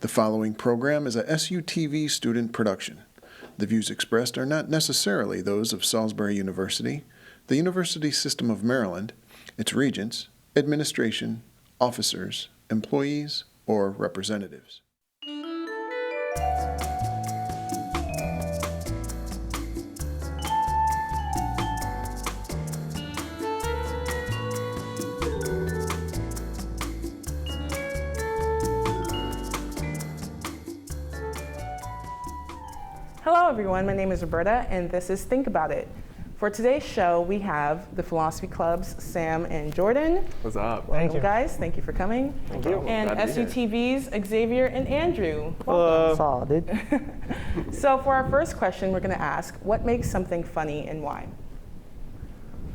The following program is a SUTV student production. The views expressed are not necessarily those of Salisbury University, the University System of Maryland, its regents, administration, officers, employees, or representatives. Hello everyone, my name is Roberta and this is Think About It. For today's show, we have the Philosophy Club's Sam and Jordan. What's up? Welcome, guys. Thank you for coming. Thank you. And SUTV's Xavier and Andrew. Hello. Saw, dude. So for our first question, we're going to ask, what makes something funny and why?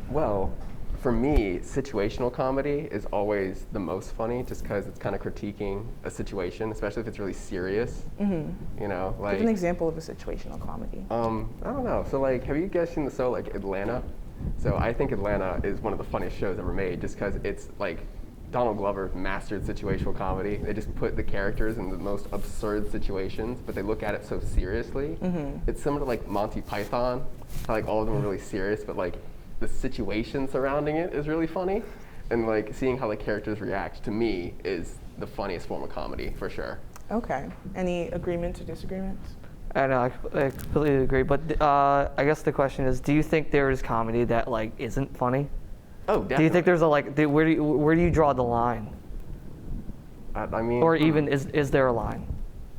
Well, for me, situational comedy is always the most funny just because it's kind of critiquing a situation, especially if it's really serious. You know, like. Give an example of a situational comedy. I don't know. So like, have you guys seen the show like Atlanta? So I think Atlanta is one of the funniest shows ever made just because it's like Donald Glover mastered situational comedy. They just put the characters in the most absurd situations, but they look at it so seriously. It's similar to like Monty Python, how like all of them are really serious, but like the situation surrounding it is really funny. And like seeing how the characters react to me is the funniest form of comedy for sure. Okay. Any agreements or disagreements? I know, I completely agree. But I guess the question is, do you think there is comedy that like isn't funny? Oh, definitely. Do you think there's a like, where do you draw the line? I mean, or even is there a line?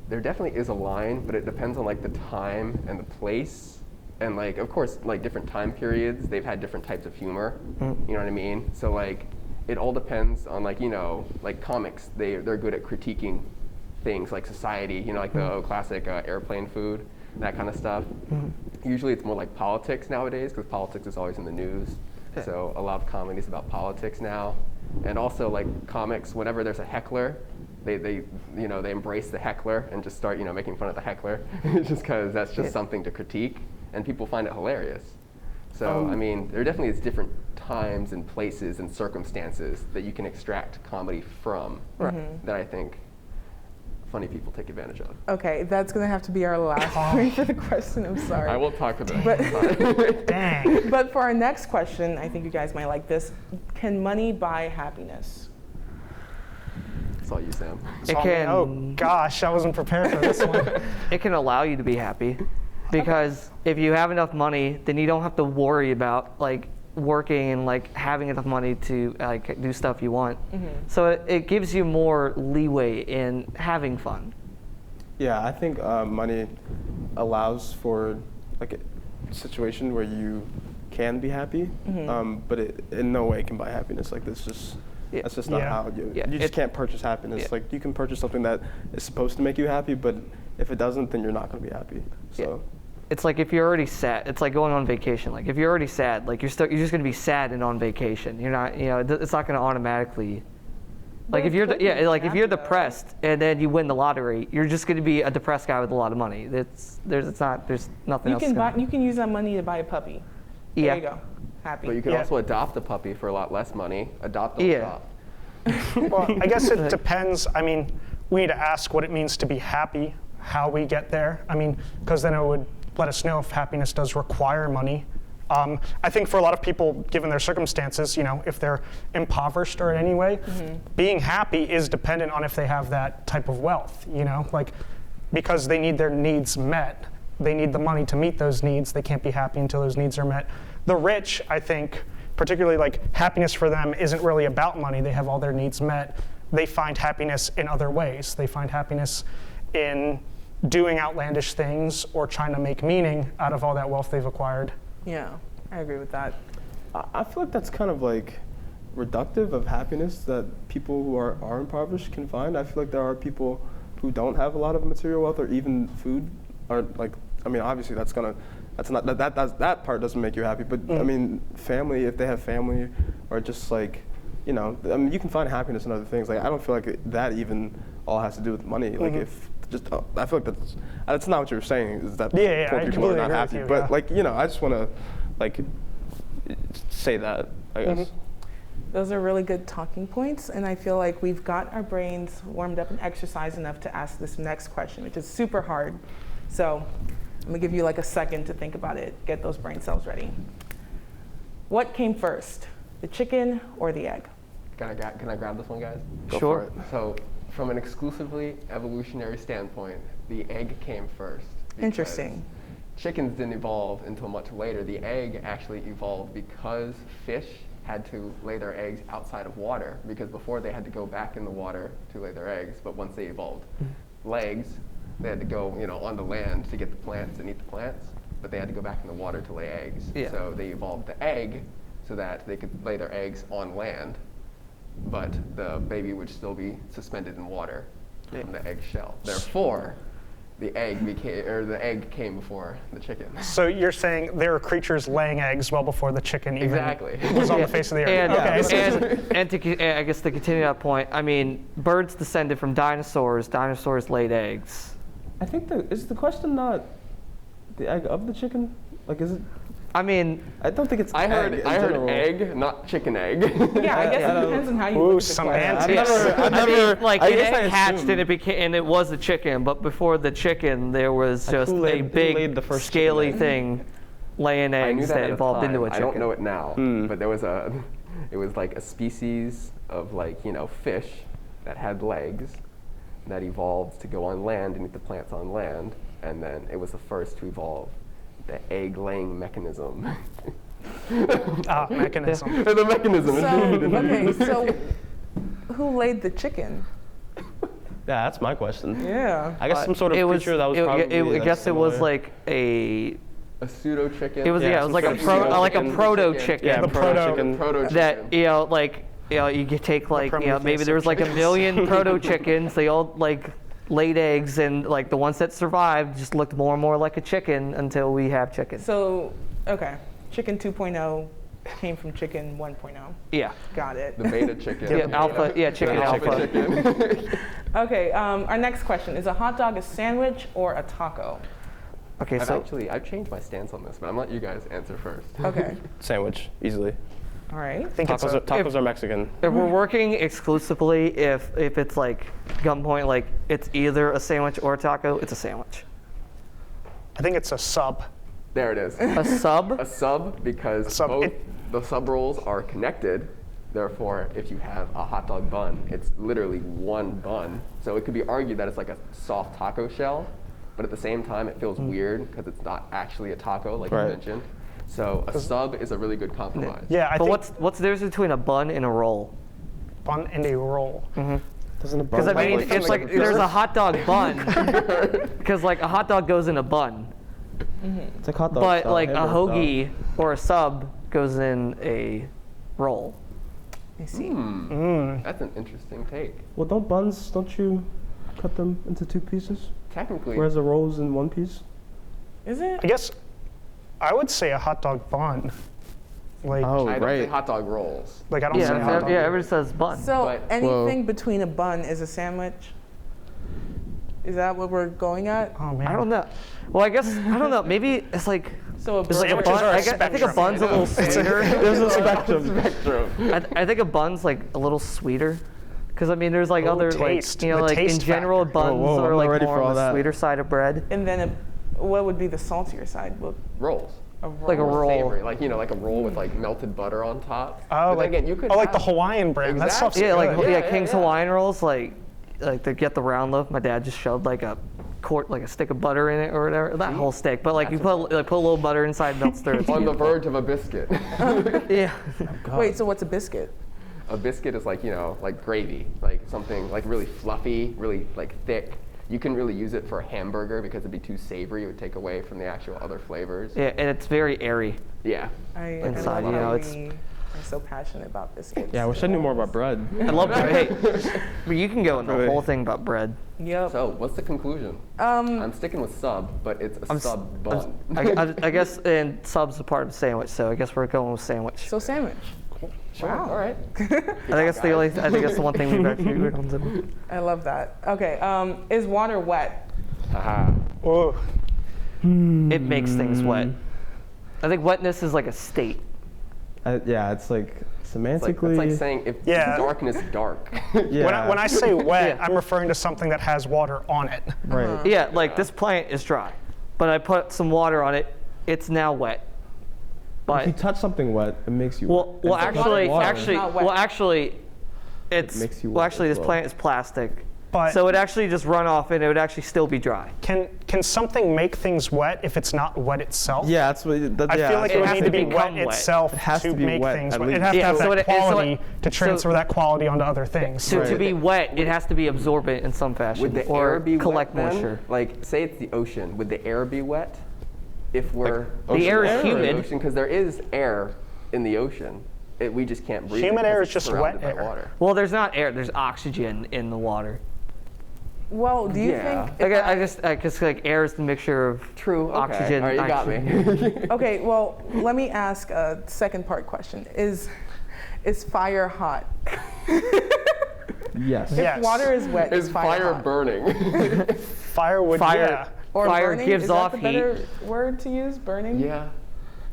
There definitely is a line, but it depends on like the time and the place. And like, of course, like different time periods, they've had different types of humor. You know what I mean? So like, it all depends on like, you know, like comics, they're good at critiquing things like society, you know, like the classic airplane food, that kind of stuff. Usually it's more like politics nowadays because politics is always in the news. So a lot of comedy is about politics now. And also like comics, whenever there's a heckler, they you know, they embrace the heckler and just start, you know, making fun of the heckler just because that's just something to critique. And people find it hilarious. So, I mean, there definitely is different times and places and circumstances that you can extract comedy from that I think funny people take advantage of. Okay, that's going to have to be our last point for the question. I'm sorry. I will talk for the But, Dang. but for our next question, I think you guys might like this. Can money buy happiness? It's all you, Sam. It can. Oh gosh, I wasn't prepared for this one. It can allow you to be happy, because if you have enough money, then you don't have to worry about like working and like having enough money to like do stuff you want. So it gives you more leeway in having fun. Yeah, I think money allows for like a situation where you can be happy, but it in no way can buy happiness. Like that's just not how you. Yeah. You just can't purchase happiness. Yeah. Like you can purchase something that is supposed to make you happy, but if it doesn't, then you're not going to be happy. So. It's like if you're already sad, it's like going on vacation. Like if you're already sad, like you're just going to be sad and on vacation. You're not, you know, it's not going to automatically. Like if you're, if you're depressed and then you win the lottery, you're just going to be a depressed guy with a lot of money. There's nothing else. You can use that money to buy a puppy. There you go. Happy. But you can also adopt a puppy for a lot less money. Adopt or adopt. Well, I guess it depends. I mean, we need to ask what it means to be happy, how we get there. I mean, because then it would let us know if happiness does require money. I think for a lot of people, given their circumstances, you know, if they're impoverished or in any way, being happy is dependent on if they have that type of wealth, you know, like because they need their needs met. They need the money to meet those needs. They can't be happy until those needs are met. The rich, I think, particularly like happiness for them isn't really about money. They have all their needs met. They find happiness in other ways. They find happiness in doing outlandish things or trying to make meaning out of all that wealth they've acquired. Yeah, I agree with that. I feel like that's kind of like reductive of happiness that people who are impoverished can find. I feel like there are people who don't have a lot of material wealth or even food are like, I mean, obviously that part doesn't make you happy, but I mean, family, if they have family or just like, you know, I mean, you can find happiness in other things. Like, I don't feel like that even all has to do with money. Like I feel like that's not what you're saying, is that poor people are not happy. But like, you know, I just want to like say that, I guess. Those are really good talking points, and I feel like we've got our brains warmed up and exercised enough to ask this next question, which is super hard. So I'm gonna give you like a second to think about it. Get those brain cells ready. What came first, the chicken or the egg? Can I grab this one, guys? Sure. So, from an exclusively evolutionary standpoint, the egg came first. because Interesting. Chickens didn't evolve until much later. The egg actually evolved because fish had to lay their eggs outside of water, because before they had to go back in the water to lay their eggs, but once they evolved legs, they had to go, on the land to get the plants and eat the plants, but they had to go back in the water to lay eggs. Yeah. So they evolved the egg so that they could lay their eggs on land, but the baby would still be suspended in water from the egg shell. Therefore, the egg came before the chicken. So you're saying there are creatures laying eggs well before the chicken even Exactly. was on the face of the earth. And I guess to continue that point, I mean, birds descended from dinosaurs. Dinosaurs laid eggs. I think is the question not the egg of the chicken? Like, is it? I mean, I don't think it's. I heard egg in general. egg, not chicken egg. Yeah, I guess I it don't- depends on how you Ooh, look at the some question. antics. I've I never. mean, like I an guess I egg hatched assumed. and it was a chicken, but before the chicken, there was Like, just who a laid the big first scaly chicken thing laying I knew eggs that that at the evolved time. into a I chicken. don't know it now, but there was it was like a species of fish that had legs that evolved to go on land and eat the plants on land, and then it was the first to evolve the egg-laying mechanism. Mechanism. The mechanism. So who laid the chicken? Yeah, that's my question. Yeah. I guess some sort of It was. creature that was probably. I guess it was like a. A pseudo chicken. It was Yeah, it was like a some sort of proto chicken. chicken. Yeah, The proto- chicken. Proto That you could take Prometheus maybe there was like a chickens. million proto chickens. They all laid eggs, and the ones that survived just looked more and more like a chicken until we have chickens. So, okay. Chicken 2.0 came from chicken 1.0. Yeah. Got it. The beta chicken. Yeah, alpha. Yeah, chicken The alpha. chicken. Okay, our next question. Is a hot dog a sandwich or a taco? Okay, I've changed my stance on this, but I'm gonna let you guys answer first. Okay. Sandwich, easily. All right. I think it's Tacos are Mexican. if we're working exclusively, if it's like gunpoint, like it's either a sandwich or a taco, it's a sandwich. I think it's a sub. There it is. A sub. A sub, because Sub- both it- the sub rolls are connected. Therefore, if you have a hot dog bun, it's literally one bun. So it could be argued that it's like a soft taco shell, but at the same time, it feels weird because it's not actually a taco, like Right. you mentioned. So a sub is a really good compromise. Yeah, I But think what's the difference between a bun and a roll? bun and a roll. Doesn't it Because I mean, like it's like there's a hot dog bun, because like a hot dog goes in a bun, It's like hot dog. but style, like a hamburger style. hoagie or a sub goes in a roll. I see. That's an interesting take. Well, don't you cut them into two pieces? Technically, Whereas the rolls in one piece? Is it? I guess I would say a hot dog bun. Like, Oh, I don't say right. hot dog rolls. like I don't say hot Yeah, dog. yeah. Everybody says bun. So But- anything between a bun is a sandwich? Is that what we're going at? Oh man. I don't know. Well, I guess I don't know. Maybe it's like So a it's like a burger- Sandwiches bun. are a I think a spectrum. bun's a little sweeter. There's a spectrum. Spectrum. I think a bun's like a little sweeter. Because I mean, there's like Oh, other taste. like The like in taste general, factor. buns Whoa, are I'm not like ready more for all on the that. sweeter side of bread. And then what would be the saltier side? Well, Rolls. a roll. Like a roll. Savory, like like a roll with like melted butter on top. Oh, But like, again, you could like the have- Hawaiian brand. That stuff's Exactly. Yeah, like good. Yeah, King's yeah. Hawaiian rolls, like to get the round loaf. My dad just shoved like a stick of butter in it or whatever. Not whole stick, but like you put a little butter inside, melt stir. It's on the beautiful. verge of a biscuit. Yeah. Wait, so what's a biscuit? A biscuit is like, like gravy, like something like really fluffy, really like thick. You can really use it for a hamburger because it'd be too savory. It would take away from the actual other flavors. Yeah, and it's very airy. Yeah. I Inside, don't know you know, why it's- we are so passionate about biscuits. Yeah, I wish I knew more about bread. I love bread. Hey, but you can go into the Really? whole thing about bread. Yep. So what's the conclusion? I'm sticking with sub, but it's a sub bun. I guess, and sub's a part of a sandwich, so I guess we're going with sandwich. So sandwich. Sure. Wow. All right. I think that's the only. I think that's the one thing we've actually agreed on. I love that. Okay. Is water wet? Haha. Whoa. It makes things wet. I think wetness is like a state. Yeah, it's like It's like, semantically. it's like saying if Yeah. darkness dark. yeah. When I say wet, Yeah. I'm referring to something that has water on it. right. Yeah, like this plant is dry, but I put some water on it. It's now wet. If you But touch something wet, it makes you. well, wet. It's like water. Not wet. it's makes you well, wet actually, as this well. plant is plastic, But so it actually just run off and it would actually still be dry. can something make things wet if it's not wet itself? Yeah, that's what. That, I yeah, feel like It it would has need to to be wet become wet. itself It has to to be make wet, things at wet. It least. has to Yeah, have so that it- so quality it- to transfer that quality onto other things. To be wet, it has to be absorbent in some fashion Would the or air be collect wet then? moisture. Like, say it's the ocean. Would the air be wet? If we're The air is in the humid. ocean, because there is air in the ocean. We just can't breathe. Humid it 'cause air is it's just surrounded wet by air. water. Well, there's not air. There's oxygen in the water. Well, do you Yeah. think? I guess like air is the mixture of True. Okay. oxygen. All right, you got nitrogen. me. Okay, well, let me ask a second part question. Is fire hot? Yes. Yes. If water is wet, Is is fire, fire hot? burning? Fire would, Fire. yeah. Or Fire burning? gives is off that the better word to use? Burning? Yeah.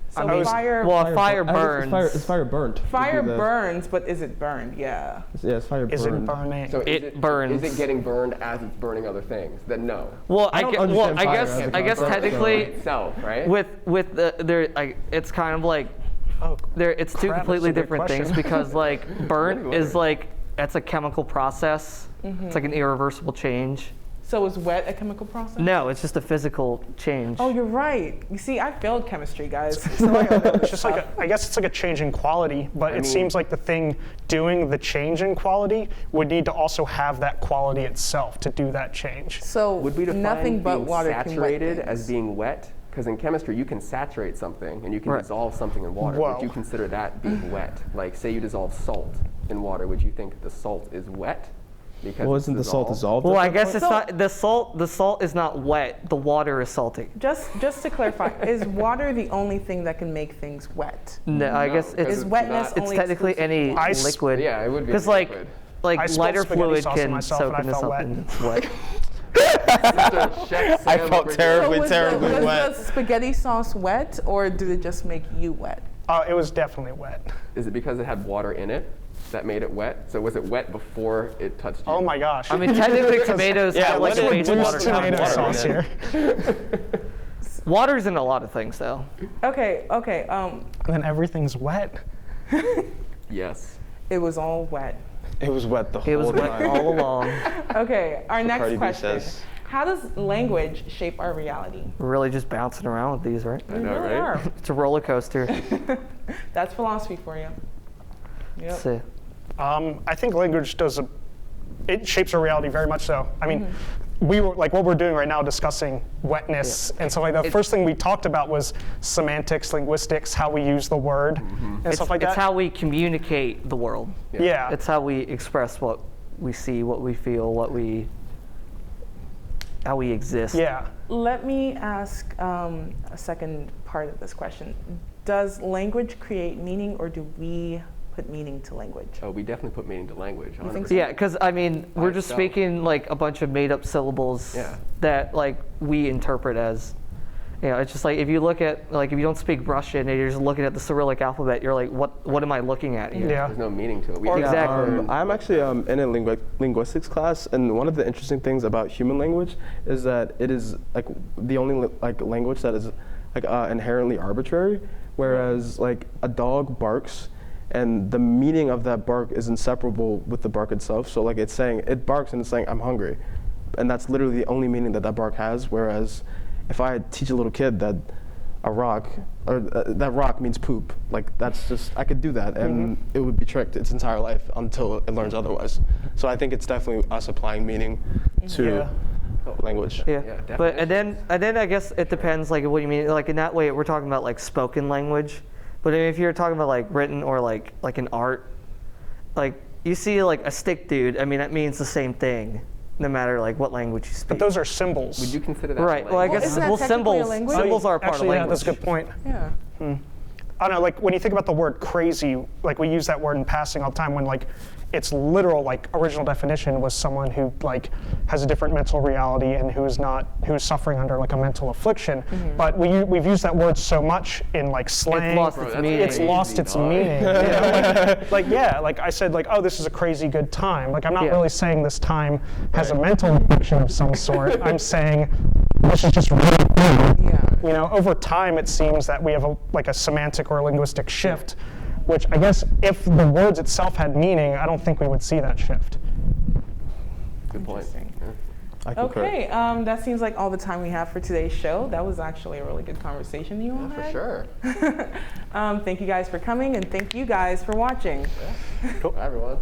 So I mean, fire, well, fire I burns. guess It's fire burnt. fire would be the- burns, but is it burned? Yeah. Yeah, it's fire burned. Is it burning? So It burns. Is it getting burned as it's burning other things? Then no. Well, I don't understand fire as a I guess concept, technically Itself, right? with the there like it's kind of like Oh, there it's two crap, completely that's a good different things question. because like burnt is like that's a chemical process. It's like an irreversible change. So is wet a chemical process? No, it's just a physical change. Oh, you're right. You see, I failed chemistry, guys. So I don't know it's just like I guess it's like a change in quality, but it seems like the thing doing the change in quality would need to also have that quality itself to do that change. So Would we define nothing but being water can wet saturated things. as being wet? Because in chemistry, you can saturate something and you can Right. dissolve something in water. Whoa. Would you consider that being wet? Like, say you dissolve salt in water, would you think the salt is wet? Because Well, it's isn't the salt dissolved? Well, at I that guess point? it's not the salt. The salt is not wet. The water is salty. Just to clarify, is water the only thing that can make things wet? No, I guess because Is it's it's wetness not- it's only technically any I s- liquid. Yeah, it would be Because liquid. like I spilled lighter spaghetti fluid sauce on can myself soak and I into felt something wet. that's wet. Chef I Sam felt over here. terribly, was terribly was wet. the spaghetti sauce wet, or did it just make you wet? It was definitely wet. Is it because it had water in it that made it wet? So was it wet before it touched you? Oh my gosh. I mean, technically tomatoes Yeah, have like what a did base of reduce water. tomato water sauce in here. Water's in a lot of things though. Okay. And then everything's wet. Yes. It was all wet. It was wet the whole It was wet time. all along. Okay. Our next Cardi B question: says. how does language shape our reality? We're really just bouncing around with these, right? I know, We really right? are. It's a roller coaster. That's philosophy for you. Yep. So, I think language it shapes our reality very much so. I mean, we were like what we're doing right now, discussing wetness and stuff like that. The first thing we talked about was semantics, linguistics, how we use the word and stuff like it's that. how we communicate the world. yeah. It's how we express what we see, what we feel, how we exist. yeah. Let me ask a second part of this question. Does language create meaning, or do we put meaning to language? Oh, we definitely put meaning to language. You think 100%. so? Yeah, because I mean, we're just itself. speaking like a bunch of made-up syllables Yeah. that like we interpret as, you know, it's just like if you look at like if you don't speak Russian and you're just looking at the Cyrillic alphabet, you're like, what am I looking at here? Yeah. There's no meaning to it. We Exactly. I'm actually in a linguistics class, and one of the interesting things about human language is that it is like the only like language that is like inherently arbitrary, whereas like a dog barks, and the meaning of that bark is inseparable with the bark itself. So like it barks and it's saying I'm hungry, and that's literally the only meaning that bark has. Whereas if I teach a little kid that a rock or that rock means poop, like that's just I could do that and it would be tricked its entire life until it learns otherwise. So I think it's definitely us applying meaning to Yeah. language. Yeah, Yeah, but and then I guess it depends like what you mean. Like in that way, we're talking about like spoken language. But if you're talking about like written or like an art, like you see like a stick dude. I mean that means the same thing, no matter like what language you speak. But those are symbols. Would you consider that right. Well, I language? guess isn't that technically a symbols language? symbols are a part Actually, of yeah, language. that's a good point. Yeah. I don't know, like when you think about the word crazy, like we use that word in passing all the time when like its literal like original definition was someone who like has a different mental reality and who is suffering under like a mental affliction. But we've used that word so much in like slang. It's lost its meaning. It's lost its meaning. You know, like I said, like, oh, this is a crazy good time. Like I'm not really saying this time has a mental affliction of some sort. I'm saying this is just really cool. Yeah. You know, over time it seems that we have a semantic or a linguistic shift, which I guess if the words itself had meaning, I don't think we would see that shift. Good point. Interesting. Yeah. I concur. Okay, that seems like all the time we have for today's show. That was actually a really good conversation you all For had. sure. Thank you guys for coming, and thank you guys for watching. Bye, everyone.